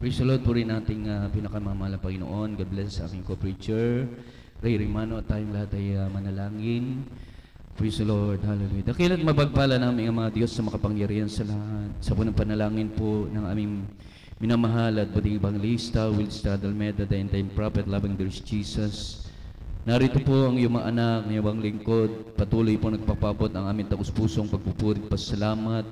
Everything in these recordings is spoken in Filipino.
Praise the Lord po rin ating pinakamamahal na Panginoon. God bless sa aking co-preacher, Ray Rimano, at tayong lahat ay manalangin. Praise the Lord. Hallelujah. Dakila't mabagpala namin ang mga Diyos sa makapangyarihan sa lahat. Sa punong panalangin po ng aming minamahal at buting evangelista, Will Stradalmeda, the end-time prophet, loving dearest Jesus. Narito po ang iyong mga anak, ng iyong lingkod. Patuloy po nagpapabot ang aming taus-pusong pagpupurit, pasalamat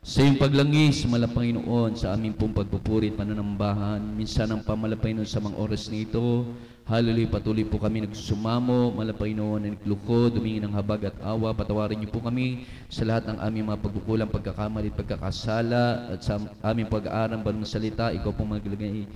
sa iyong paglangis, Panginoon, sa aming pong pagpupurit, pananambahan. Minsan ang Panginoon sa mga oras nito. Hallelujah, patuloy po kami nagsusumamo, Panginoon, naglukod, humingi ng habag at awa. Patawarin niyo po kami sa lahat ng aming mga pagkukulang, pagkakamali at pagkakasala. At sa aming pag-aaral ng salita, ikaw pong maglagay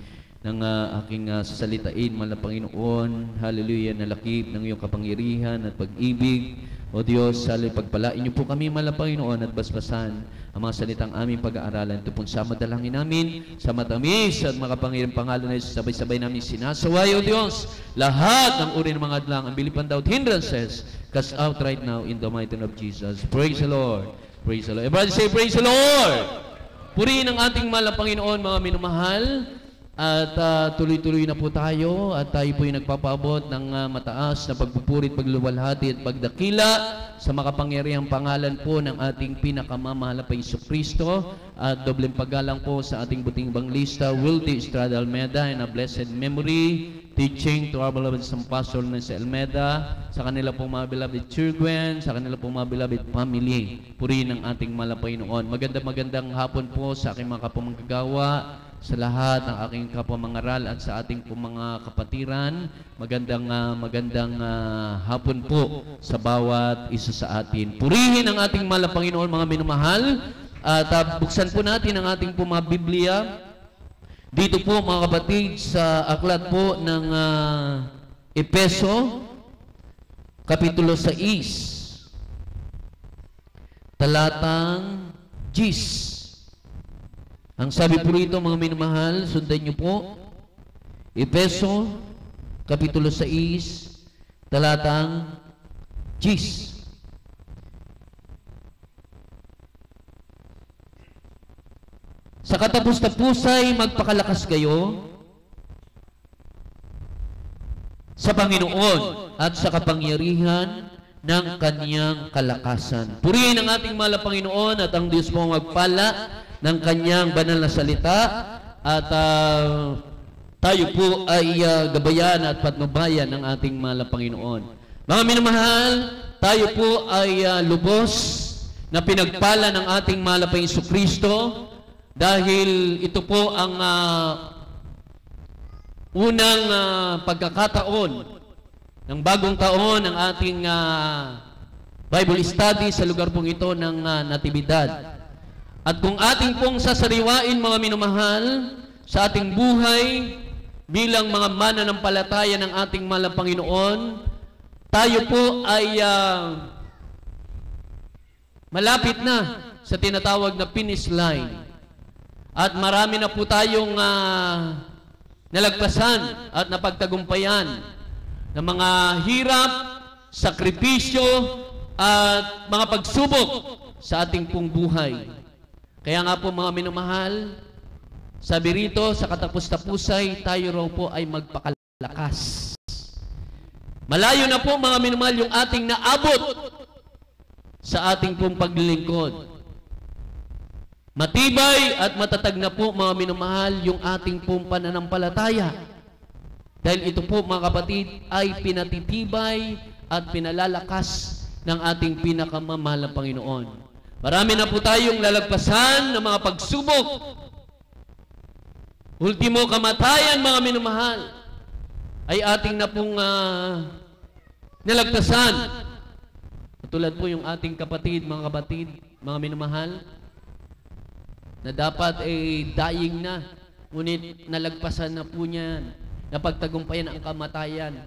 ng aking sasalitain, Panginoon. Hallelujah, nalakip ng iyong kapangyarihan at pag-ibig. O Diyos, pagpalain niyo po kami, Panginoon, at basbasan ang mga salitang aming pag-aaralan. Ito pong samadalangin namin sa matamis at makapangyarihang pangalan na sabay-sabay namin sinasaway, O Diyos, lahat ng uri ng mga adlang, ang bilipan daw, hindrances, cast out right now in the mighty name of Jesus. Praise the Lord. Praise the Lord. Everybody say, praise the Lord. Purihin ang ating mahal na Panginoon, mga minumahal. At tuloy-tuloy na po tayo at tayo po yung nagpapabot ng mataas na pagpupurit, pagluwalhati at pagdakila sa makapangyarihang pangalan po ng ating pinakamamahal na Jesucristo. At dobleng paggalang po sa ating buting evangelista, Will Estrada Almeda, in a blessed memory, teaching to our beloved Pastor Nancy Almeda, sa kanila pong mga beloved children, sa kanila pong mga beloved family. Purihin ang ating mahal na Panginoon. Magandang hapon po sa aking mga kapamagagawa, sa lahat ng aking kapamangaral at sa ating pong mga kapatiran. Magandang hapon po sa bawat isa sa atin. Purihin ang ating mahal na Panginoon, mga minamahal. At buksan po natin ang ating pong mga Biblia. Dito po, mga kapatid, sa aklat po ng Efeso, Kapitulo 6, talatang 10. Ang sabi po rito, mga minamahal, sundan niyo po, Efeso, Kapitulo 6, talatang 10. Sa katapus-tapusay, magpakalakas kayo sa Panginoon at sa kapangyarihan ng Kanyang kalakasan. Purihin ang ating mahal na Panginoon at ang Diyos mo magpala ng Kanyang banal na salita at tayo po ay gabayan at patnubayan ng ating mahal na Panginoon. Mga minamahal, tayo po ay lubos na pinagpala ng ating mahal na Jesucristo dahil ito po ang unang pagkakataon ng bagong taon ng ating Bible study sa lugar pong ito ng Natividad. At kung ating pong sasariwain, mga minamahal, sa ating buhay bilang mga mananampalataya ng ating mahal na Panginoon, tayo po ay malapit na sa tinatawag na finish line. At marami na po tayong nalagpasan at napagtagumpayan ng mga hirap, sakripisyo, at mga pagsubok sa ating pong buhay. Kaya nga po, mga minamahal, sabi rito, sa katapus-tapusay, tayo raw po ay magpakalakas. Malayo na po, mga minamahal, yung ating naabot sa ating pong paglilingkod. Matibay at matatag na po, mga minamahal, yung ating pong pananampalataya. Dahil ito po, mga kapatid, ay pinatitibay at pinalalakas ng ating pinakamamahal na Panginoon. Marami na po tayong lalagpasan ng mga pagsubok. Ultimo kamatayan, mga minamahal, ay ating na pong nalagpasan. Tulad po yung ating kapatid, mga minamahal, na dapat ay dying na, ngunit nalagpasan na po niyan, napagtagumpayan ang kamatayan.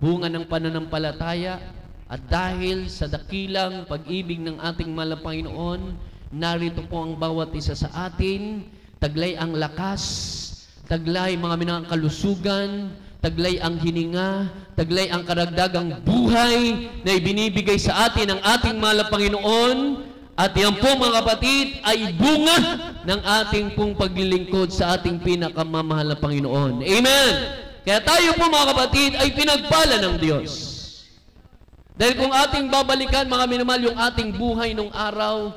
Bunga ng pananampalataya. At dahil sa dakilang pag-ibig ng ating mahal na Panginoon, narito po ang bawat isa sa atin, taglay ang lakas, taglay mga minang kalusugan, taglay ang hininga, taglay ang karagdagang buhay na ibinibigay sa atin ng ating mahal na Panginoon, At yan po mga kapatid ay bunga ng ating pong paglilingkod sa ating pinakamamahal na Panginoon. Amen! Kaya tayo po mga kapatid ay pinagpala ng Diyos. Dahil kung ating babalikan mga minamahal yung ating buhay nung araw,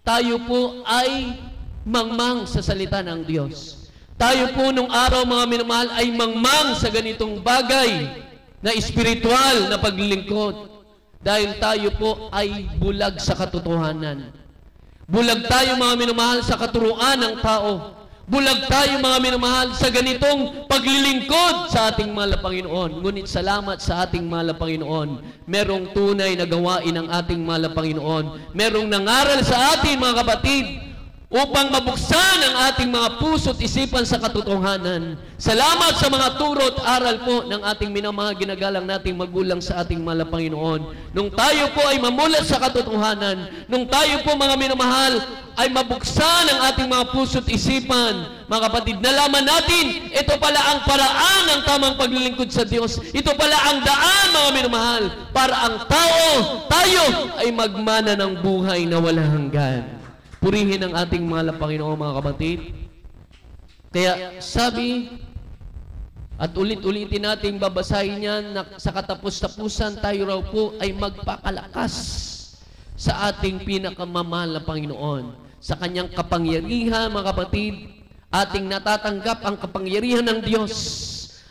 tayo po ay mangmang sa salita ng Diyos. Tayo po nung araw mga minamahal ay mangmang sa ganitong bagay na espiritual na paglilingkod. Dahil tayo po ay bulag sa katotohanan. Bulag tayo mga minamahal sa katuruan ng tao. Bulag tayo mga minamahal sa ganitong paglilingkod sa ating mahal na Panginoon. Ngunit salamat sa ating mahal na Panginoon. Merong tunay na gawain ng ating mahal na Panginoon. Merong nangaral sa atin mga kapatid upang mabuksan ang ating mga puso at isipan sa katotohanan. Salamat sa mga turo at aral po ng ating minamahal ginagalang nating magulang sa ating mahal na Panginoon. Nung tayo po ay mamulat sa katotohanan, nung tayo po mga minamahal ay mabuksan ang ating mga puso at isipan, mga kapatid, nalaman natin, ito pala ang paraan ng tamang paglilingkod sa Diyos. Ito pala ang daan, mga minamahal, para ang tayo ay magmana ng buhay na walang hanggan. Purihin ang ating mahal na Panginoon, mga kapatid. Kaya sabi, at ulit-ulitin natin babasahin yan, na sa katapos-tapusan tayo raw po ay magpakalakas sa ating pinakamamahal na Panginoon. Sa kanyang kapangyarihan, mga kapatid, ating natatanggap ang kapangyarihan ng Diyos.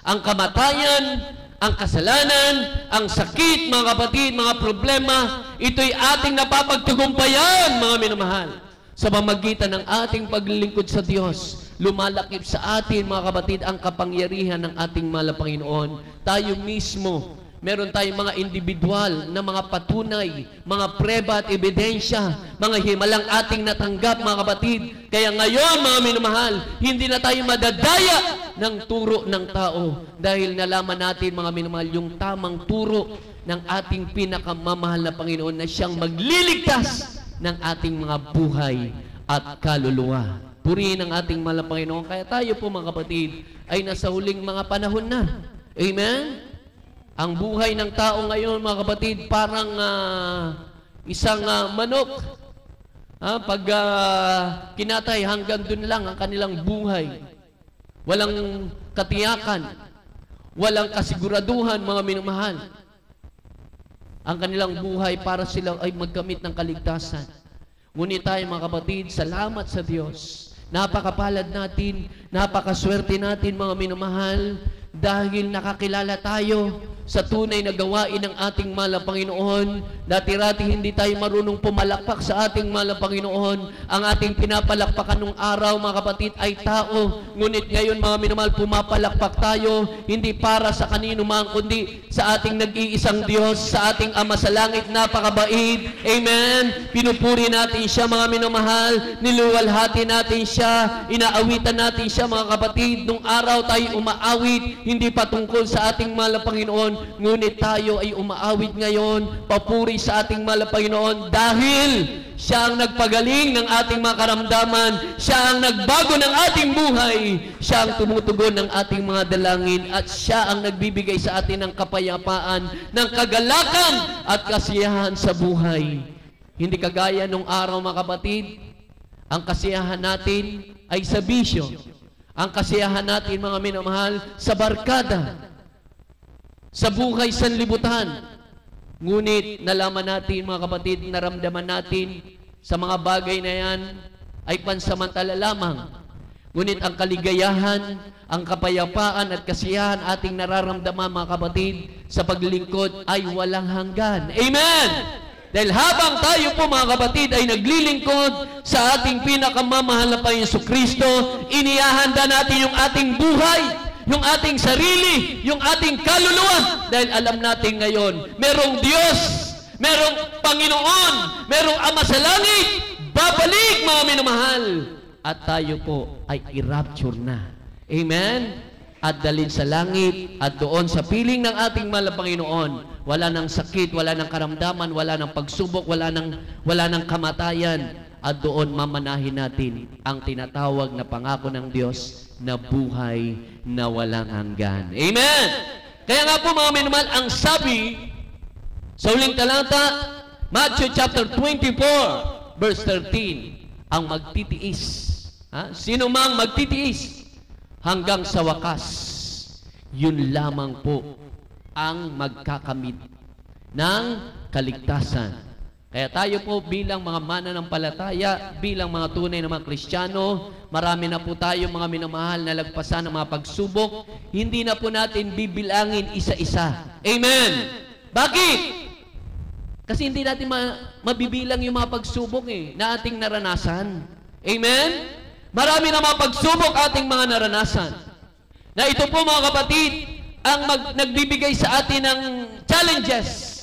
Ang kamatayan, ang kasalanan, ang sakit, mga kapatid, mga problema, ito'y ating napapagtagumpayan, mga minamahal. Sa pamagitan ng ating paglilingkod sa Diyos, lumalakip sa atin, mga kapatid, ang kapangyarihan ng ating mahal na Panginoon. Tayo mismo, meron tayong mga individual na mga patunay, mga preba at ebidensya, mga himalang ating natanggap, mga kapatid. Kaya ngayon, mga minamahal, hindi na tayo madadaya ng turo ng tao dahil nalaman natin, mga minamahal, yung tamang turo ng ating pinakamamahal na Panginoon na siyang magliligtas ng ating mga buhay at kaluluwa. Purihin ang ating mahal na Panginoon. Kaya tayo po, mga kapatid, ay nasa huling mga panahon na. Amen? Ang buhay ng tao ngayon, mga kapatid, parang isang manok. Pag kinatay, hanggang dun lang ang kanilang buhay. Walang katiyakan. Walang kasiguraduhan, mga minamahal. Ang kanilang buhay para sila ay magkamit ng kaligtasan. Ngunit tayo, mga kapatid, salamat sa Diyos. Napakapalad natin, napakaswerte natin, mga minamahal, dahil nakakilala tayo sa tunay na gawain ng ating mahal na Panginoon. Dati-rati hindi tayo marunong pumalakpak sa ating mahal na Panginoon. Ang ating pinapalakpakan nung araw, mga kapatid, ay tao. Ngunit ngayon, mga minamahal, pumapalakpak tayo, hindi para sa kanino man, kundi sa ating nag-iisang Diyos, sa ating Ama sa langit, napakabait. Amen? Pinupuri natin siya, mga minamahal. Niluwalhati natin siya. Inaawitan natin siya, mga kapatid. Nung araw tayo umaawit, hindi patungkol sa ating mahal na Panginoon, ngunit tayo ay umaawit ngayon, papuri sa ating mahal na Panginoon dahil siya ang nagpagaling ng ating mga karamdaman, siya ang nagbago ng ating buhay, siya ang tumutugon ng ating mga dalangin, at siya ang nagbibigay sa atin ng kapayapaan, ng kagalakan at kasiyahan sa buhay. Hindi kagaya nung araw, mga kapatid, ang kasiyahan natin ay sa bisyo. Ang kasiyahan natin, mga minamahal, sa barkada, sa buhay sanlibutan. Ngunit nalaman natin, mga kapatid, naramdaman natin sa mga bagay na yan ay pansamantala lamang. Ngunit ang kaligayahan, ang kapayapaan at kasiyahan ating nararamdaman, mga kapatid, sa paglilingkod ay walang hanggan. Amen! Dahil habang tayo po, mga kapatid, ay naglilingkod sa ating pinakamamahal na Panginoon Jesucristo, inihahanda natin yung ating buhay, yung ating sarili, yung ating kaluluwa. Dahil alam natin ngayon, merong Diyos, merong Panginoon, merong Ama sa langit, babalik, mga minamahal. At tayo po ay i-rapture na. Amen? At dalhin sa langit, at doon sa piling ng ating mahal na Panginoon, wala ng sakit, wala ng karamdaman, wala ng pagsubok, wala ng kamatayan. At doon mamanahin natin ang tinatawag na pangako ng Diyos na buhay na walang hanggan. Amen! Kaya nga po, mga minamahal, ang sabi sa huling talata, Matthew chapter 24, verse 13, ang magtitiis. Sino mang magtitiis hanggang sa wakas, yun lamang po ang magkakamit ng kaligtasan. Kaya tayo po bilang mga mananampalataya, bilang mga tunay na mga Kristiyano, marami na po tayo mga minamahal na lagpasan ng mga pagsubok. Hindi na po natin bibilangin isa-isa. Amen! Bakit? Kasi hindi natin mabibilang yung mga pagsubok na ating naranasan. Amen? Marami na mga pagsubok ating mga naranasan. Na ito po mga kapatid, ang nagbibigay sa atin ng challenges.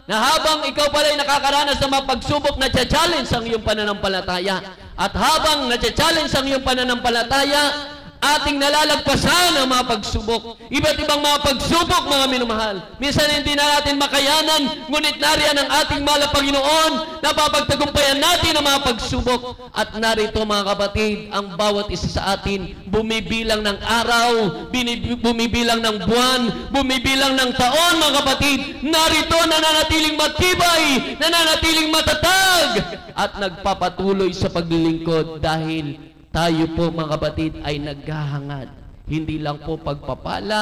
Na habang ikaw pala'y nakakaranas ng mga pagsubok na challenge ang iyong pananampalataya. At habang na-challenge ang iyong pananampalataya, ating nalalagpasan ang mga pagsubok. Iba't ibang mga pagsubok, mga minamahal. Minsan hindi na natin makayanan, ngunit nariyan ang ating mahal na Panginoon, napapagtagumpayan natin ang mga pagsubok. At narito mga kapatid, ang bawat isa sa atin, bumibilang ng araw, bumibilang ng buwan, bumibilang ng taon, mga kapatid. Narito nananatiling matibay, nananatiling matatag, at nagpapatuloy sa paglilingkod dahil tayo po mga kapatid ay naghahangad. Hindi lang po pagpapala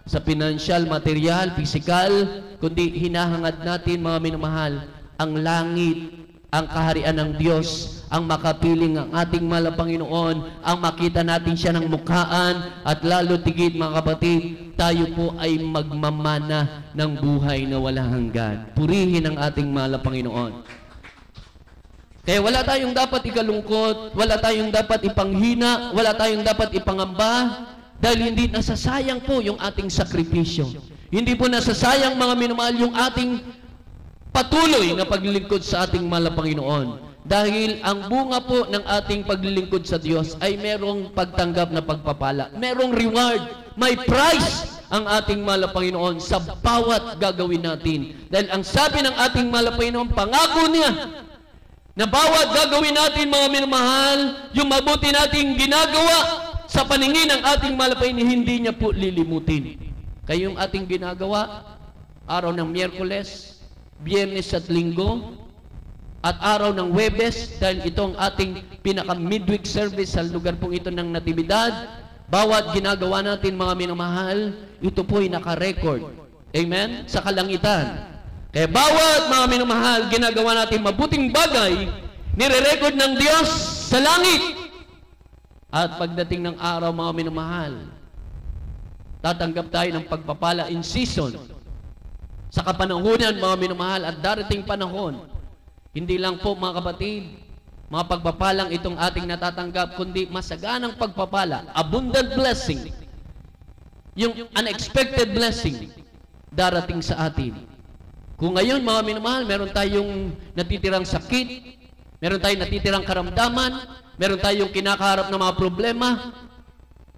sa financial, material, physical, kundi hinahangad natin mga minamahal ang langit, ang kaharian ng Diyos, ang makapiling ang ating mahal na Panginoon, ang makita natin siya ng mukhaan, at lalo tigit mga kapatid, tayo po ay magmamana ng buhay na walang hanggan. Purihin ang ating mahal na Panginoon. Kaya wala tayong dapat ikalungkot, wala tayong dapat ipanghina, wala tayong dapat ipangamba, dahil hindi nasasayang po yung ating sakripisyo. Hindi po nasasayang mga minamahal yung ating patuloy na paglilingkod sa ating mahal na Panginoon. Dahil ang bunga po ng ating paglilingkod sa Diyos ay merong pagtanggap na pagpapala. Merong reward, may prize ang ating mahal na Panginoon sa bawat gagawin natin. Dahil ang sabi ng ating mahal na Panginoon, pangako niya, na bawat gagawin natin mga minamahal, yung mabuti nating ginagawa sa paningin ng ating mahal na Panginoon, hindi niya po lilimutin. Kaya yung ating ginagawa, araw ng Miyerkules, Biyernes at Linggo, at araw ng Huwebes, dahil ito ang ating pinaka-midweek service sa lugar pong ito ng Natividad, bawat ginagawa natin mga minamahal, ito po ay naka-record. Amen? Sa kalangitan. Kaya bawat mga minamahal, ginagawa natin mabuting bagay, nire-record ng Diyos sa langit. At pagdating ng araw, mga minamahal, tatanggap tayo ng pagpapala in season. Sa kapanahunan, mga minamahal, at darating panahon, hindi lang po mga kapatid, mga pagpapalang itong ating natatanggap, kundi masaganang pagpapala, abundant blessing, yung unexpected blessing, darating sa atin. Kung ngayon, mga minamahal, meron tayong natitirang sakit, meron tayong natitirang karamdaman, meron tayong kinakaharap na mga problema,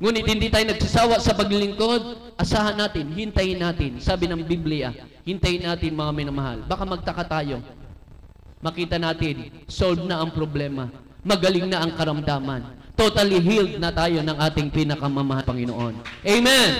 ngunit hindi tayo nagsasawa sa paglilingkod, asahan natin, hintayin natin. Sabi ng Biblia, hintayin natin mga minamahal. Baka magtaka tayo. Makita natin, solved na ang problema. Magaling na ang karamdaman. Totally healed na tayo ng ating pinakamamahal Panginoon. Amen!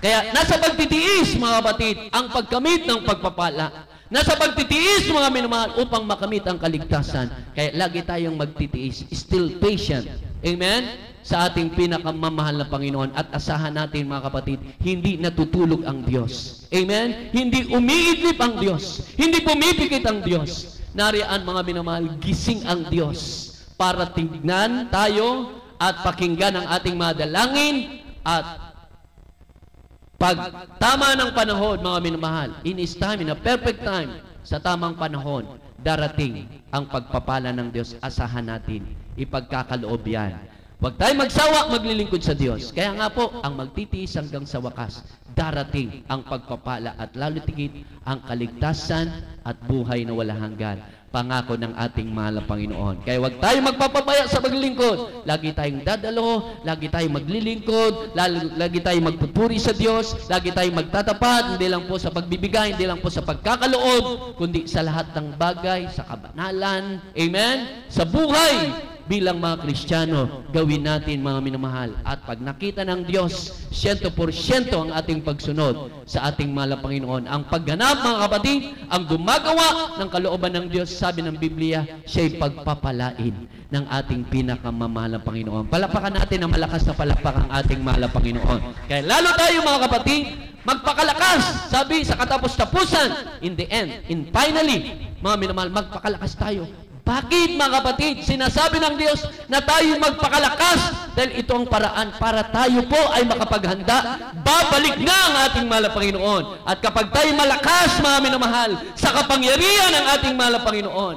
Kaya nasa pagtitiis, mga kapatid, ang pagkamit ng pagpapala. Nasa pagtitiis, mga minamahal, upang makamit ang kaligtasan. Kaya lagi tayong magtitiis. Still patient. Amen? Sa ating pinakamamahal na Panginoon. At asahan natin, mga kapatid, hindi natutulog ang Diyos. Amen? Hindi umiidlip ang Diyos. Hindi pumipikit ang Diyos. Nariyan, mga minamahal, gising ang Diyos para tignan tayo at pakinggan ang ating mga dalangin at pag tama ng panahon, mga minamahal, in His time, in a perfect time, sa tamang panahon, darating ang pagpapala ng Diyos. Asahan natin, ipagkakaloob yan. Huwag tayo magsawa, maglilingkod sa Diyos. Kaya nga po, ang magtitiis hanggang sa wakas, darating ang pagpapala at lalo tigit ang kaligtasan at buhay na walang hanggan. Pangako ng ating mahal na Panginoon. Kaya huwag tayo magpapabaya sa paglilingkod. Lagi tayong dadalo, lagi tayong maglilingkod, lagi tayong magpupuri sa Diyos, lagi tayong magtatapat, hindi lang po sa pagbibigay, hindi lang po sa pagkakaloob, kundi sa lahat ng bagay, sa kabanalan, amen? Sa buhay bilang mga Kristiyano, gawin natin mga minamahal. At pag nakita ng Diyos, 100% ang ating pagsunod sa ating mahal na Panginoon. Ang pagganap, mga kapatid, ang gumagawa ng kalooban ng Diyos, sabi ng Biblia, siya'y pagpapalain ng ating pinakamamahal na Panginoon. Palakpakan natin ang malakas na palakpak ang ating mahal na Panginoon. Kaya lalo tayo, mga kapatid, magpakalakas, sabi sa katapos-tapusan, in the end, in finally, mga minamahal, magpakalakas tayo. Bakit, mga kapatid? Sinasabi ng Diyos na tayo magpakalakas dahil ito ang paraan para tayo po ay makapaghanda. Babalik na ang ating mahal na Panginoon. At kapag tayo malakas, mga minamahal, sa kapangyarihan ng ating mahal na Panginoon,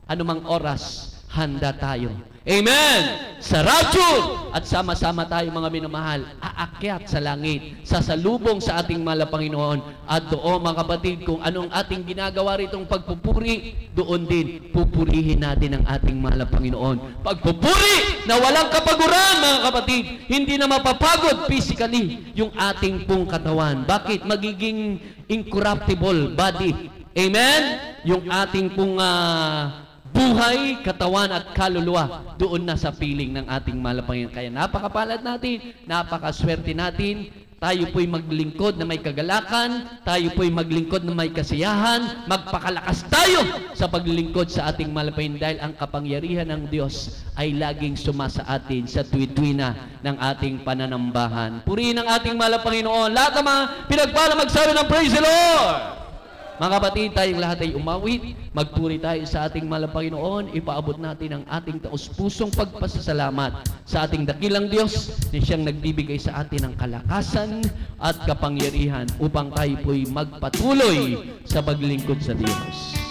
anumang oras, handa tayo. Amen! Sa radyo at sama-sama tayo, mga minamahal, aakyat sa langit, sasalubong sa ating mahal na Panginoon. At doon, mga kapatid, kung anong ating ginagawa ritong pagpupuri, doon din pupurihin natin ang ating mahal na Panginoon. Pagpupuri na walang kapaguran, mga kapatid, hindi na mapapagod physically yung ating pong katawan. Bakit? Magiging incorruptible body. Amen? Yung ating pong buhay, katawan at kaluluwa doon na sa piling ng ating mahal na Panginoon. Kaya napakapalad natin, napakaswerte natin. Tayo po'y maglingkod na may kagalakan, tayo po'y maglingkod na may kasiyahan, magpakalakas tayo sa paglilingkod sa ating mahal na Panginoon dahil ang kapangyarihan ng Diyos ay laging sumasa atin sa tuwi-tuwina ng ating pananambahan. Purihin ang ating mahal na Panginoon. Lahat ng mga pinagpala magsabi ng Praise the Lord! Mga kapatid, tayong lahat ay umawit, magpuri tayo sa ating mahal na Panginoon, ipaabot natin ang ating taus-pusong pagpasasalamat sa ating dakilang Diyos na siyang nagbibigay sa atin ng kalakasan at kapangyarihan upang tayo po'y magpatuloy sa paglingkod sa Diyos.